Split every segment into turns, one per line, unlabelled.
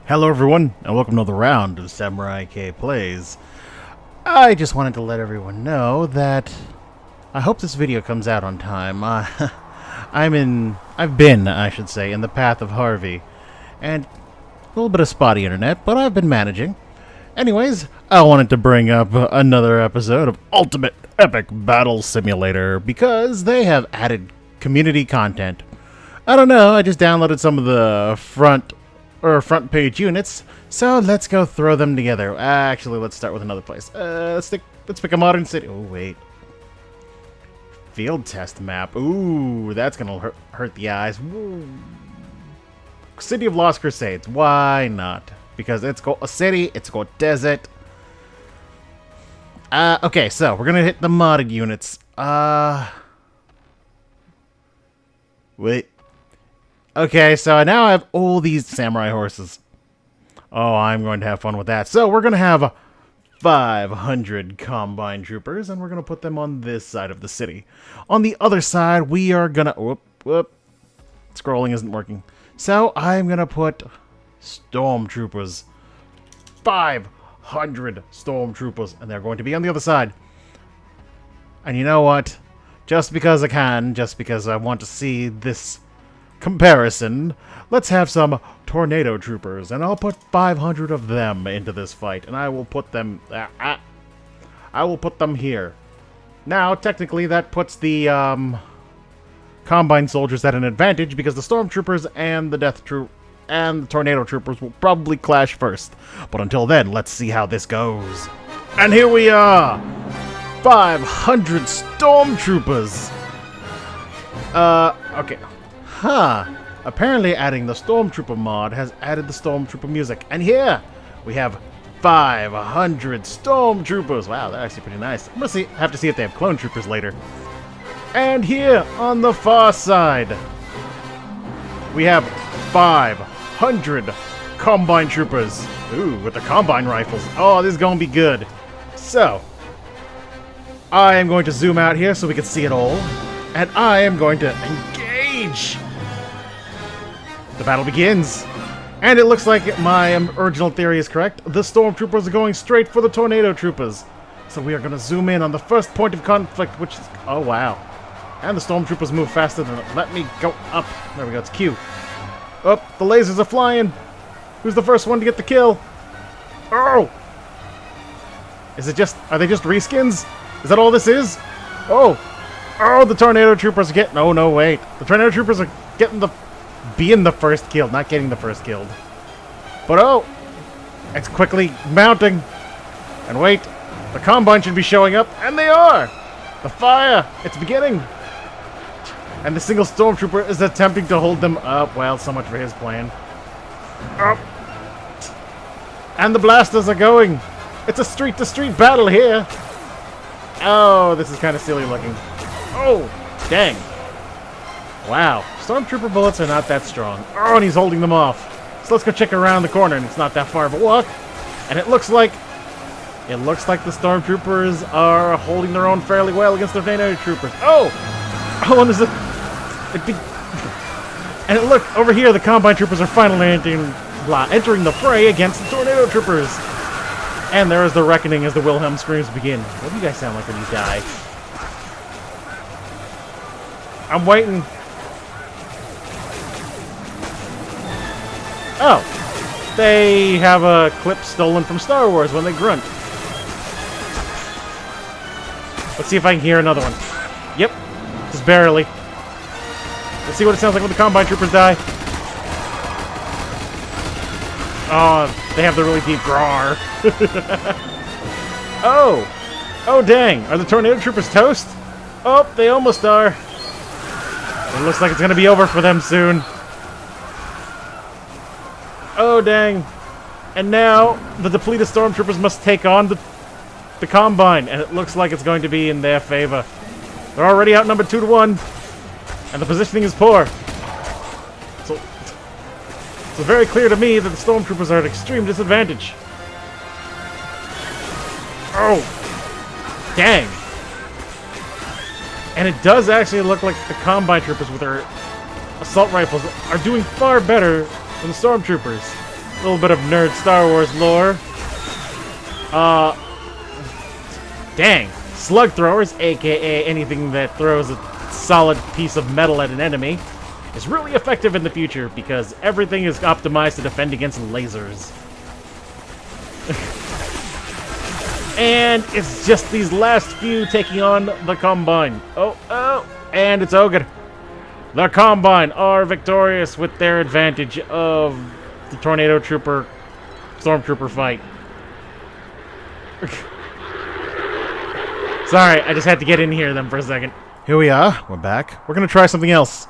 Hello everyone, and welcome to another round of Samurai K Plays. I just wanted to let everyone know that I hope this video comes out on time. I've been, I should say, in the path of Harvey, and a little bit of spotty internet, but I've been managing. Anyways, I wanted to bring up another episode of Ultimate Epic Battle Simulator because they have added community content. I don't know, I just downloaded some of the front page units, so let's go throw them together. Actually, let's start with another place. Let's pick a modern city. Oh, wait. Field test map. Ooh, that's gonna hurt the eyes. Woo. City of Lost Crusades. Why not? Because it's got a city, it's got desert. Okay, so we're gonna hit the modded units. Wait. Okay, so now I have all these samurai horses. Oh, I'm going to have fun with that. So we're going to have 500 combine troopers, and we're going to put them on this side of the city. On the other side, we are going to... Whoop. Scrolling isn't working. So I'm going to put Stormtroopers. 500 Stormtroopers, and they're going to be on the other side. And you know what? Just because I can, just because I want to see this comparison, let's have some tornado troopers, and I'll put 500 of them into this fight, and I will put them here. Now, technically, that puts the combine soldiers at an advantage because the stormtroopers and the tornado troopers will probably clash first. But until then, let's see how this goes. And here we are, 500 stormtroopers. Okay. Huh. Apparently adding the Stormtrooper mod has added the Stormtrooper music. And here we have 500 Stormtroopers. Wow, that's actually pretty nice. I'm gonna have to see if they have clone troopers later. And here on the far side, we have 500 Combine Troopers. Ooh, with the Combine rifles. Oh, this is gonna be good. So, I am going to zoom out here so we can see it all. And I am going to engage. The battle begins, and it looks like my original theory is correct. The Stormtroopers are going straight for the Tornado Troopers. So we are going to zoom in on the first point of conflict, which is... Oh, wow. And the Stormtroopers move faster than... Let me go up. There we go, it's Q. Oh, the lasers are flying. Who's the first one to get the kill? Oh! Is it just... Are they just reskins? Is that all this is? Oh! Oh, the Tornado Troopers are getting... Oh, no, wait. The Tornado Troopers are getting the... Being the first killed, not getting the first killed. But oh, it's quickly mounting. And wait, the Combine should be showing up, and they are! The fire, it's beginning. And the single Stormtrooper is attempting to hold them up. Well, so much for his plan. Oh. And the blasters are going. It's a street-to-street battle here. Oh, this is kind of silly looking. Oh, dang. Wow, Stormtrooper bullets are not that strong. Oh, and he's holding them off. So let's go check around the corner, and it's not that far of a walk. And it looks like the Stormtroopers are holding their own fairly well against the Tornado Troopers. Oh! Oh, and there's and look, over here, the Combine Troopers are finally entering the fray against the Tornado Troopers. And there is the reckoning as the Wilhelm screams begin. What do you guys sound like when you die? I'm waiting. Oh, they have a clip stolen from Star Wars when they grunt. Let's see if I can hear another one. Yep, just barely. Let's see what it sounds like when the Combine Troopers die. Oh, they have the really deep roar. Oh, dang. Are the Tornado Troopers toast? Oh, they almost are. It looks like it's going to be over for them soon. Oh, dang. And now, the depleted Stormtroopers must take on the Combine, and it looks like it's going to be in their favor. They're already outnumbered 2-1, and the positioning is poor. So, it's very clear to me that the Stormtroopers are at extreme disadvantage. Oh, dang. And it does actually look like the Combine Troopers with their assault rifles are doing far better than the Stormtroopers. little bit of nerd Star Wars lore. Dang. Slug throwers, aka anything that throws a solid piece of metal at an enemy, is really effective in the future because everything is optimized to defend against lasers. And it's just these last few taking on the Combine. And it's over. The Combine are victorious with their advantage of the Tornado Trooper Stormtrooper fight. Sorry, I just had to get in here then for a second. Here we are. We're back. We're going to try something else.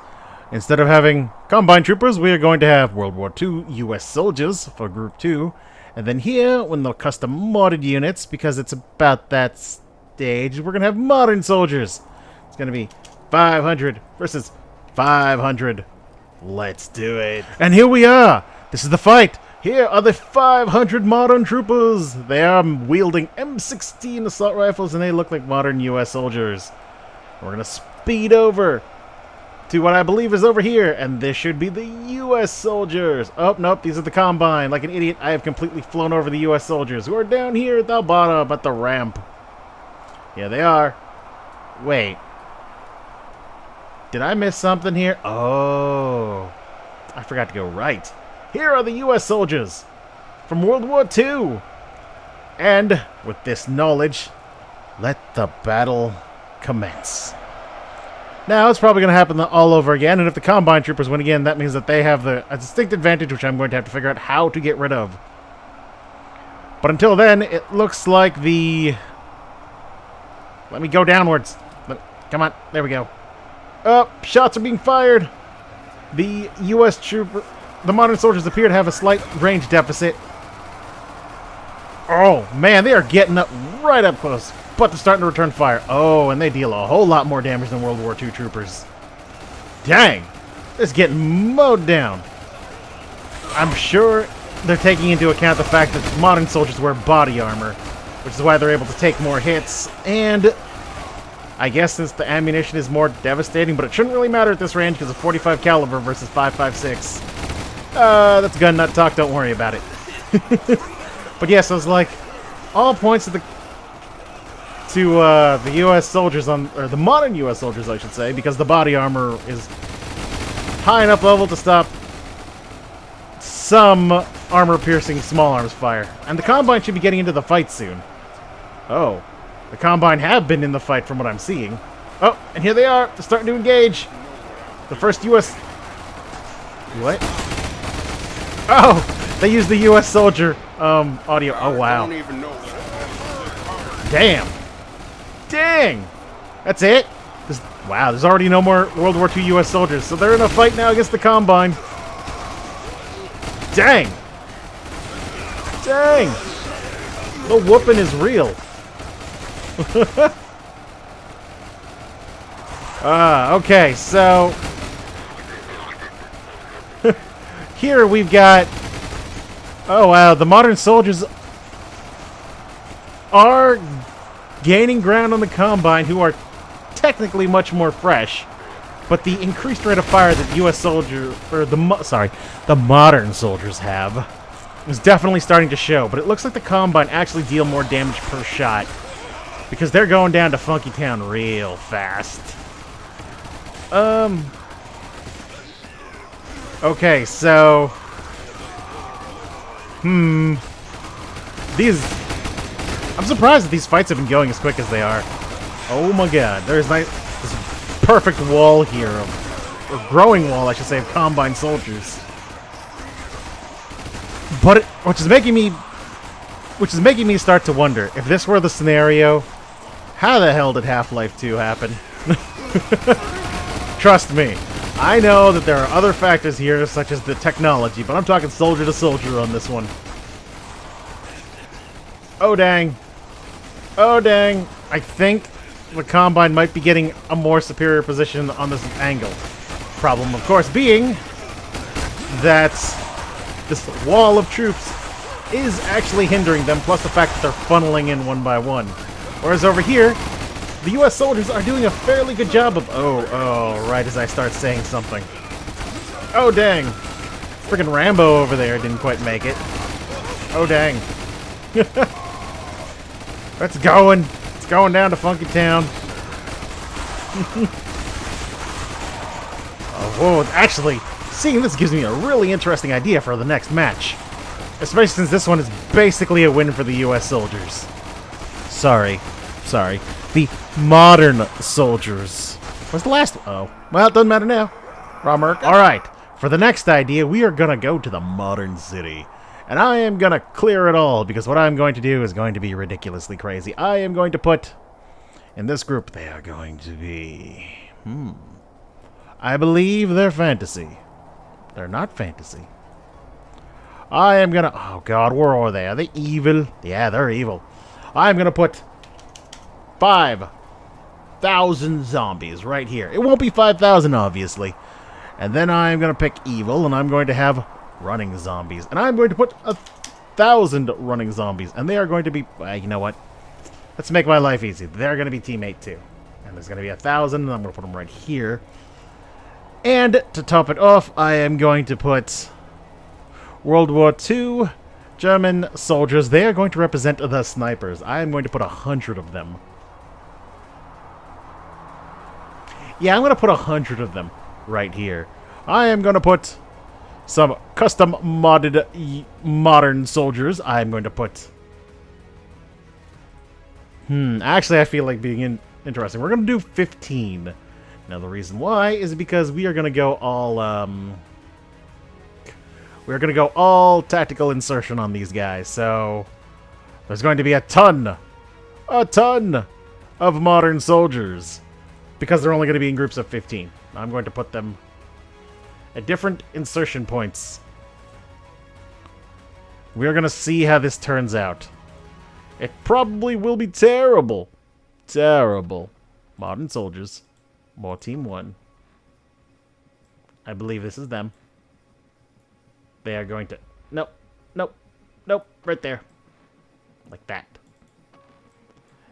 Instead of having Combine Troopers, we are going to have World War II U.S. soldiers for Group 2. And then here, when the custom modded units, because it's about that stage, we're going to have modern soldiers. It's going to be 500 versus 500. Let's do it. And here we are. This is the fight. Here are the 500 modern troopers. They are wielding M16 assault rifles, and they look like modern U.S. soldiers. We're going to speed over to what I believe is over here, and this should be the U.S. soldiers. Oh, nope, these are the Combine. Like an idiot, I have completely flown over the U.S. soldiers, who are down here at the bottom at the ramp. Yeah, they are. Wait. Did I miss something here? Oh. I forgot to go right. Here are the U.S. soldiers from World War II. And with this knowledge, let the battle commence. Now, it's probably going to happen all over again, and if the Combine Troopers win again, that means that they have a distinct advantage, which I'm going to have to figure out how to get rid of. But until then, it looks like the... Let me go downwards. Come on, there we go. Oh, shots are being fired. The U.S. trooper... The modern soldiers appear to have a slight range deficit. Oh, man, they are getting up right up close. But they're starting to return fire. Oh, and they deal a whole lot more damage than World War II troopers. Dang. It's getting mowed down. I'm sure they're taking into account the fact that modern soldiers wear body armor, which is why they're able to take more hits. And I guess since the ammunition is more devastating, but it shouldn't really matter at this range because of 45 caliber versus 5.56. That's gun nut talk. Don't worry about it. But yes, I was like, all points to the U.S. soldiers or the modern U.S. soldiers, I should say, because the body armor is high enough level to stop some armor-piercing small arms fire. And the Combine should be getting into the fight soon. Oh, the Combine have been in the fight from what I'm seeing. Oh, and here they are. They're starting to engage. The first U.S. What? Oh, they used the U.S. soldier audio. Oh, wow. Damn. Dang! That's it? Wow, there's already no more World War II U.S. soldiers, so they're in a fight now against the Combine. Dang! Dang! The whooping is real. Okay, so... here we've got... Oh, wow, the modern soldiers are gaining ground on the Combine, who are technically much more fresh, but the increased rate of fire that U.S. soldiers, or the modern soldiers have, is definitely starting to show. But it looks like the Combine actually deal more damage per shot because they're going down to Funky Town real fast. Okay, so I'm surprised that these fights have been going as quick as they are. Oh my god, there's this perfect wall here, or growing wall, I should say, of Combine soldiers. But which is making me start to wonder, if this were the scenario, how the hell did Half-Life 2 happen? Trust me, I know that there are other factors here, such as the technology, but I'm talking soldier to soldier on this one. Oh dang. Oh dang. I think the Combine might be getting a more superior position on this angle. Problem, of course, being that this wall of troops is actually hindering them, plus the fact that they're funneling in one by one. Whereas over here, the U.S. soldiers are doing a fairly good job of... Oh, right as I start saying something. Oh, dang. Freaking Rambo over there didn't quite make it. Oh, dang. It's going. It's going down to Funky Town. Oh, whoa. Actually, seeing this gives me a really interesting idea for the next match. Especially since this one is basically a win for the U.S. soldiers. Sorry. The modern soldiers. What's the last one? Oh. Well, it doesn't matter now. Alright. For the next idea, we are going to go to the modern city. And I am going to clear it all, because what I'm going to do is going to be ridiculously crazy. I am going to put... In this group, they are going to be... I believe they're fantasy. They're not fantasy. I am going to... Oh, God, where are they? Are they evil? Yeah, they're evil. I'm going to put 5,000 zombies right here. It won't be 5,000, obviously. And then I'm going to pick evil, and I'm going to have running zombies. And I'm going to put 1,000 running zombies. And they are going to be... you know what? Let's make my life easy. They're going to be teammate 2. And there's going to be 1,000, and I'm going to put them right here. And to top it off, I am going to put World War II German soldiers. They are going to represent the snipers. I am going to put 100 of them. Yeah, I'm going to put 100 of them right here. I am going to put some custom modded modern soldiers. I'm going to put... Actually, I feel like being interesting. We're going to do 15. Now, the reason why is because we are going to go all... we're going to go all tactical insertion on these guys. So, there's going to be a ton of modern soldiers. Because they're only going to be in groups of 15. I'm going to put them at different insertion points. We're going to see how this turns out. It probably will be terrible. Terrible. Modern soldiers. More Team 1. I believe this is them. They are going to... Nope. Nope. Nope. Right there. Like that.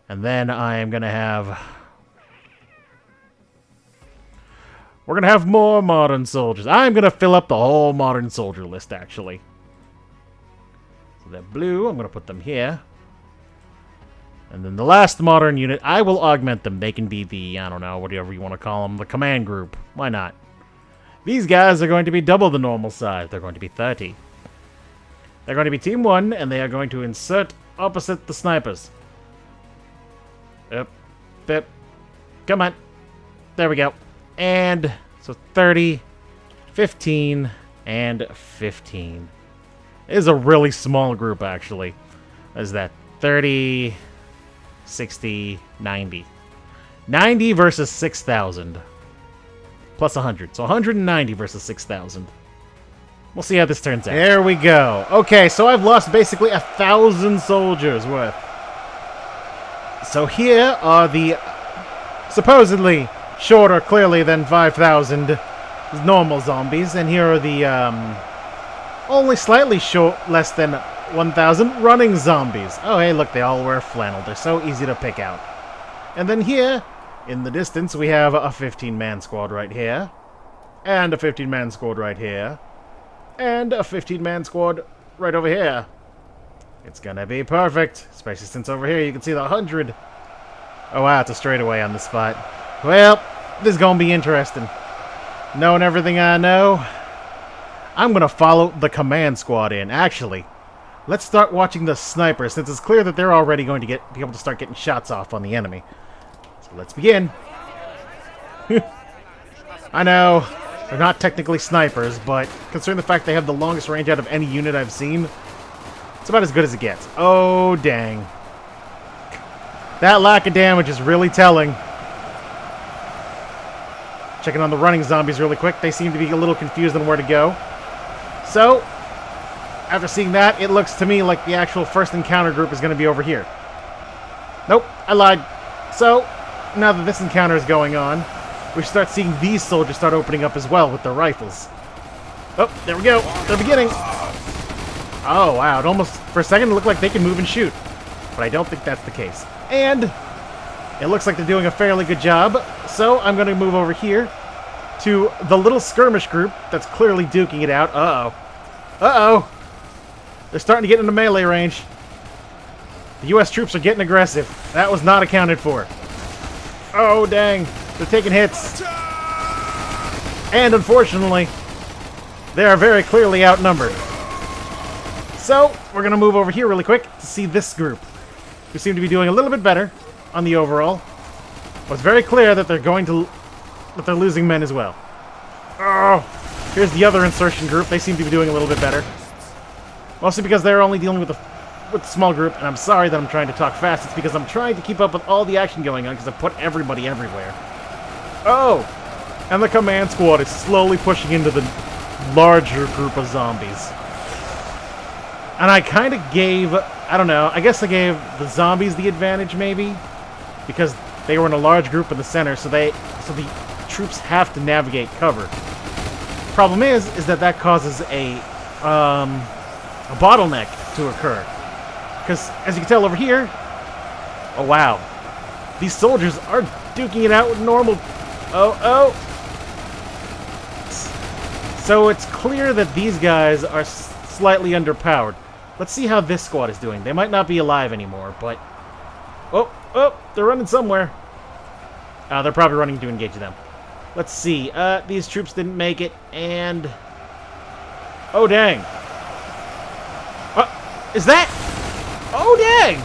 And then I am going to have... We're going to have more modern soldiers. I'm going to fill up the whole modern soldier list, actually. So they're blue. I'm going to put them here. And then the last modern unit, I will augment them. They can be the, I don't know, whatever you want to call them, the command group. Why not? These guys are going to be double the normal size. They're going to be 30. They're going to be Team 1, and they are going to insert opposite the snipers. Up. Come on. There we go. And so 30, 15, and 15. It is a really small group, actually. What is that? 30, 60, 90. 90 versus 6,000. Plus 100. So 190 versus 6,000. We'll see how this turns out. There we go. Okay, so I've lost basically 1,000 soldiers worth. So here are the supposedly shorter, clearly, than 5,000 normal zombies. And here are the only slightly less than 1,000 running zombies. Oh, hey, look, they all wear flannel. They're so easy to pick out. And then here, in the distance, we have a 15-man squad right here. And a 15-man squad right here. And a 15-man squad right over here. It's gonna be perfect. Especially since over here you can see the 100. Oh, wow, it's a straightaway on the spot. Well, this is gonna be interesting. Knowing everything I know, I'm gonna follow the command squad in. Actually, let's start watching the snipers, since it's clear that they're already going to be able to start getting shots off on the enemy. So let's begin. I know, they're not technically snipers, but considering the fact they have the longest range out of any unit I've seen, it's about as good as it gets. Oh, dang. That lack of damage is really telling. Checking on the running zombies really quick. They seem to be a little confused on where to go. So, after seeing that, it looks to me like the actual first encounter group is going to be over here. Nope, I lied. So, now that this encounter is going on, we should start seeing these soldiers start opening up as well with their rifles. Oh, there we go. They're beginning. Oh, wow. It almost, for a second, it looked like they can move and shoot. But I don't think that's the case. And it looks like they're doing a fairly good job. So I'm going to move over here to the little skirmish group that's clearly duking it out. Uh-oh. Uh-oh. They're starting to get into melee range. The U.S. troops are getting aggressive. That was not accounted for. Oh, dang. They're taking hits. And unfortunately, they are very clearly outnumbered. So, we're going to move over here really quick to see this group, who seem to be doing a little bit better on the overall. But it's very clear that they're losing men as well. Oh, here's the other insertion group. They seem to be doing a little bit better. Mostly because they're only dealing with the small group, and I'm sorry that I'm trying to talk fast. It's because I'm trying to keep up with all the action going on because I've put everybody everywhere. Oh, and the command squad is slowly pushing into the larger group of zombies. And I kind of gave, I don't know, I guess I gave the zombies the advantage maybe, because they were in a large group in the center, so the troops have to navigate cover. Problem is that causes a bottleneck to occur. Because, as you can tell over here, oh wow, these soldiers are duking it out with normal, oh. So it's clear that these guys are slightly underpowered. Let's see how this squad is doing. They might not be alive anymore, but... Oh, they're running somewhere. They're probably running to engage them. Let's see. These troops didn't make it, and... Oh, dang. Is that... Oh, dang!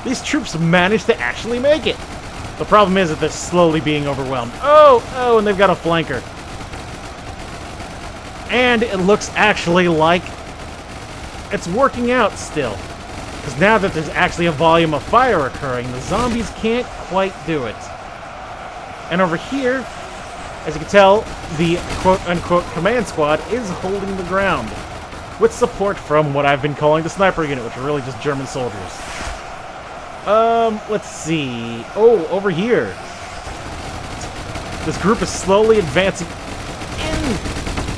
These troops managed to actually make it. The problem is that they're slowly being overwhelmed. Oh, and they've got a flanker. And it looks actually like it's working out still. Because now that there's actually a volume of fire occurring, the zombies can't quite do it. And over here, as you can tell, the quote-unquote command squad is holding the ground. With support from what I've been calling the sniper unit, which are really just German soldiers. Let's see. Oh, over here. This group is slowly advancing in.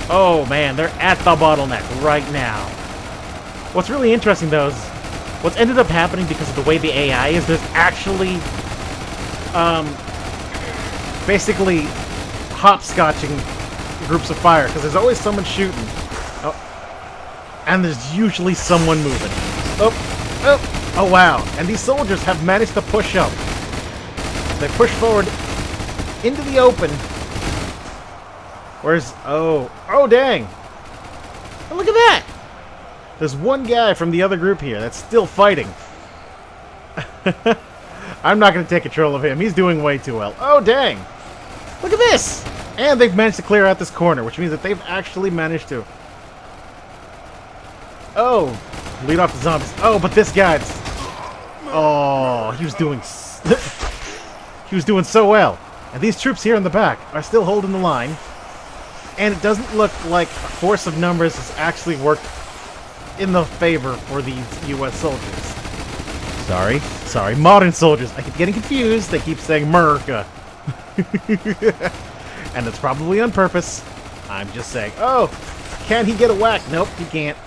Oh, man, they're at the bottleneck right now. What's really interesting, though, is what's ended up happening because of the way the AI is, there's actually, basically hopscotching groups of fire, because there's always someone shooting. Oh, and there's usually someone moving. Oh, wow. And these soldiers have managed to push up. They push forward into the open. Where's... Oh, dang. Oh, look at that. There's one guy from the other group here that's still fighting. I'm not going to take control of him. He's doing way too well. Oh, dang. Look at this. And they've managed to clear out this corner, which means that they've actually managed to... Oh, lead off the zombies. Oh, but this guy's... Oh, he was doing... he was doing so well. And these troops here in the back are still holding the line. And it doesn't look like force of numbers has actually worked in the favor for these U.S. soldiers. Sorry, modern soldiers. I keep getting confused. They keep saying America. And it's probably on purpose. I'm just saying. Oh, can he get a whack? Nope, he can't.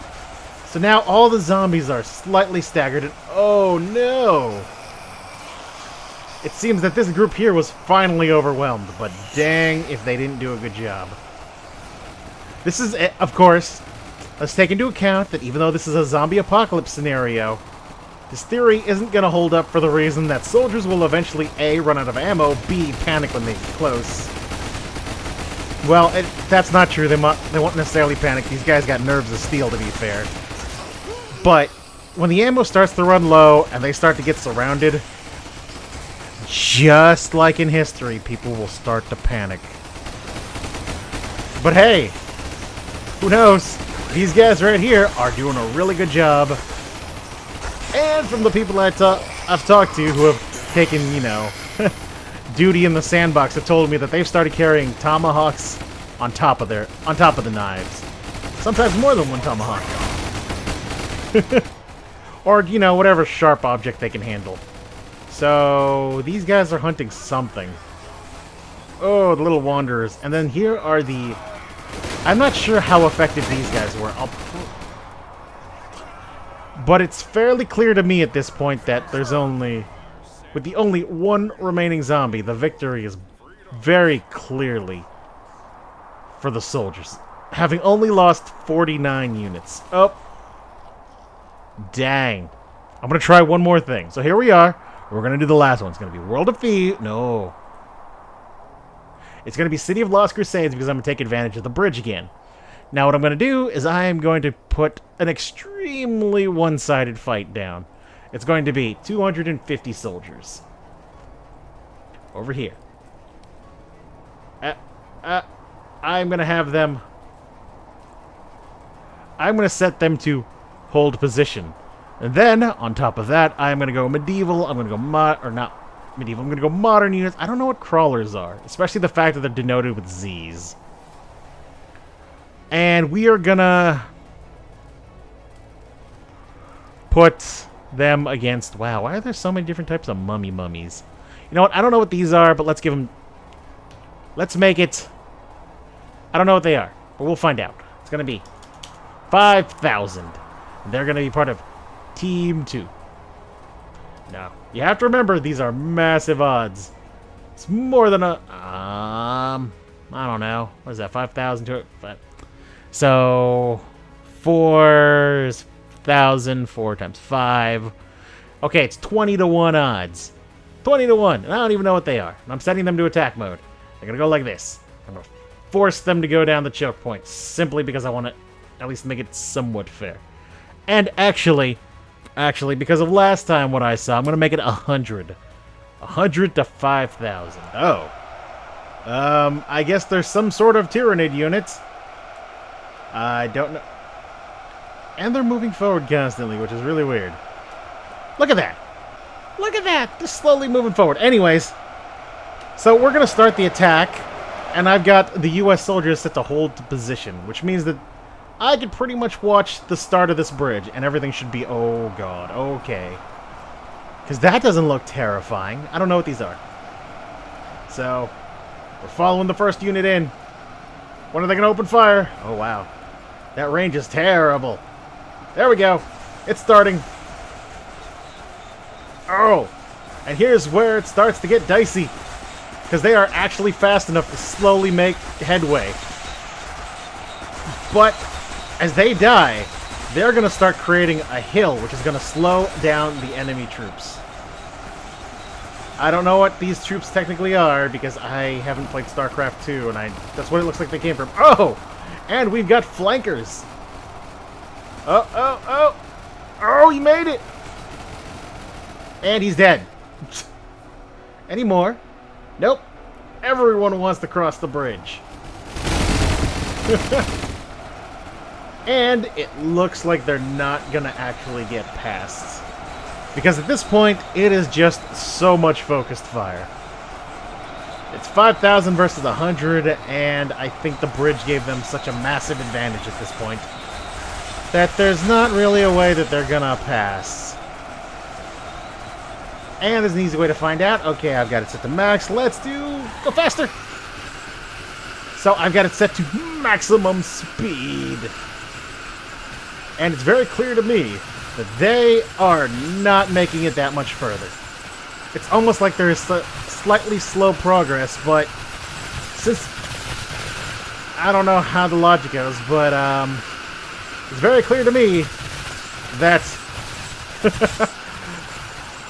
So now all the zombies are slightly staggered. And oh no! It seems that this group here was finally overwhelmed, but dang if they didn't do a good job. This is, of course, let's take into account that even though this is a zombie apocalypse scenario, this theory isn't going to hold up for the reason that soldiers will eventually A, run out of ammo, B, panic when they get close. Well, that's not true. They won't necessarily panic. These guys got nerves of steel, to be fair. But when the ammo starts to run low and they start to get surrounded, just like in history, people will start to panic. But hey, who knows? These guys right here are doing a really good job. And from the people I've talked to who have taken, you know, duty in the sandbox, have told me that they've started carrying tomahawks on top of the knives. Sometimes more than one tomahawk. Or, you know, whatever sharp object they can handle. So, these guys are hunting something. Oh, the little wanderers. And then here are the... I'm not sure how effective these guys were. But it's fairly clear to me at this point that there's only... With the only one remaining zombie, the victory is very clearly for the soldiers. having only lost 49 units. Oh. Dang. I'm going to try one more thing. So here we are. We're going to do the last one. It's going to be World of Feet. No. It's going to be City of Lost Crusades because I'm going to take advantage of the bridge again. Now what I'm going to do is I am going to put an extremely one-sided fight down. It's going to be 250 soldiers. Over here. I'm going to have them... I'm going to set them to hold position. And then, on top of that, I'm going to go medieval. I'm going to go not medieval. I'm going to go modern units. I don't know what crawlers are. Especially the fact that they're denoted with Z's. And we are going to put them against... Wow, why are there so many different types of mummies? You know what? I don't know what these are, but let's give them... Let's make it... I don't know what they are, but we'll find out. It's going to be 5,000. They're going to be part of Team 2. Now, you have to remember, these are massive odds. It's more than a... I don't know. What is that? 5,000 to it? So, 4,000, 4 times 5. Okay, it's 20 to 1 odds. 20 to 1. And I don't even know what they are. And I'm setting them to attack mode. They're going to go like this. I'm going to force them to go down the choke point. Simply because I want to at least make it somewhat fair. And actually, because of last time what I saw, I'm going to make it 100. 100 to 5,000. Oh. I guess there's some sort of Tyrannid units. I don't know. And they're moving forward constantly, which is really weird. Look at that. Look at that. Just slowly moving forward. Anyways, so we're going to start the attack. And I've got the U.S. soldiers set to hold position, which means that I could pretty much watch the start of this bridge, and everything should be, oh god, okay. Because that doesn't look terrifying. I don't know what these are. So, we're following the first unit in. When are they going to open fire? Oh, wow. That range is terrible. There we go. It's starting. Oh, and here's where it starts to get dicey. Because they are actually fast enough to slowly make headway. But as they die, they're going to start creating a hill, which is going to slow down the enemy troops. I don't know what these troops technically are, because I haven't played StarCraft 2, and that's what it looks like they came from. Oh! And we've got flankers! Oh, he made it! And he's dead. Any more? Nope. Everyone wants to cross the bridge. And it looks like they're not going to actually get past. Because at this point, it is just so much focused fire. It's 5,000 versus 100, and I think the bridge gave them such a massive advantage at this point that there's not really a way that they're going to pass. And there's an easy way to find out. Okay, I've got it set to max. Let's go faster. So I've got it set to maximum speed. And it's very clear to me that they are not making it that much further. It's almost like there is slightly slow progress, but since... I don't know how the logic goes, but it's very clear to me that...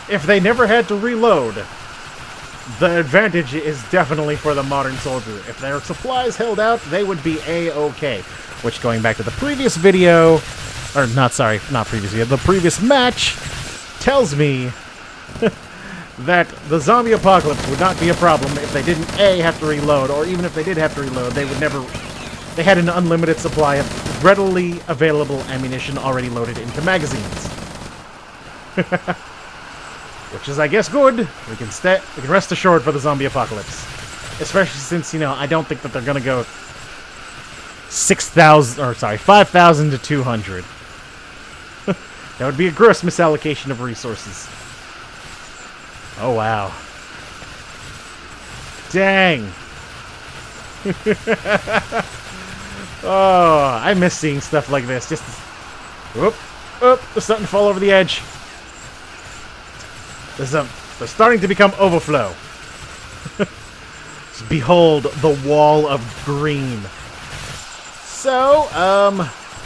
if they never had to reload, the advantage is definitely for the modern soldier. If their supplies held out, they would be A-okay. Which, going back to the previous video, or not previous video, the previous match, tells me that the zombie apocalypse would not be a problem if they didn't A, have to reload, or even if they did have to reload, they would never... They had an unlimited supply of readily available ammunition already loaded into magazines. Which is, I guess, good. We can rest assured for the zombie apocalypse. Especially since, I don't think that they're gonna go 5,000 to 200. That would be a gross misallocation of resources. Oh, wow. Dang. Oh, I miss seeing stuff like this. Just... Whoop. Whoop. There's something to fall over the edge. They're starting to become overflow. Behold the wall of green. So,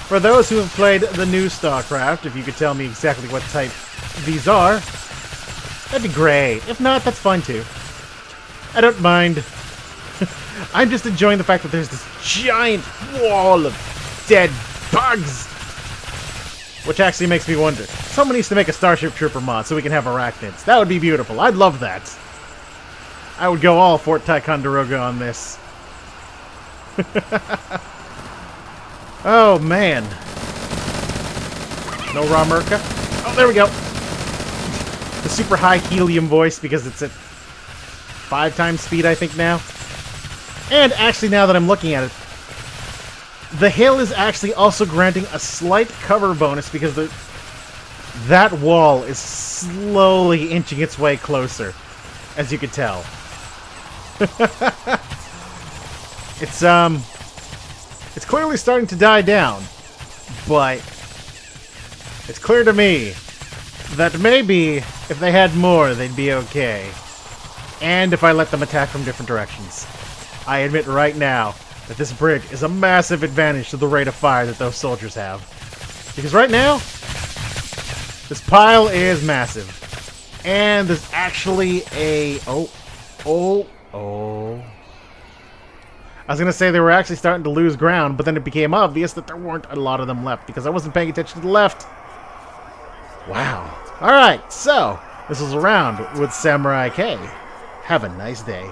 for those who have played the new StarCraft, if you could tell me exactly what type these are, that'd be great. If not, that's fine too. I don't mind. I'm just enjoying the fact that there's this giant wall of dead bugs. Which actually makes me wonder. Someone needs to make a Starship Trooper mod so we can have arachnids. That would be beautiful. I'd love that. I would go all Fort Ticonderoga on this. Oh, man. No raw Merca? Oh, there we go. The super high helium voice because it's at 5 times speed, I think, now. And actually, now that I'm looking at it, the hill is actually also granting a slight cover bonus because that wall is slowly inching its way closer, as you can tell. It's clearly starting to die down, but it's clear to me that maybe if they had more, they'd be okay. And if I let them attack from different directions. I admit right now that this bridge is a massive advantage to the rate of fire that those soldiers have. Because right now, this pile is massive. And there's actually a... Oh. I was going to say they were actually starting to lose ground, but then it became obvious that there weren't a lot of them left because I wasn't paying attention to the left. Wow. Alright, so this is a round with Samurai K. Have a nice day.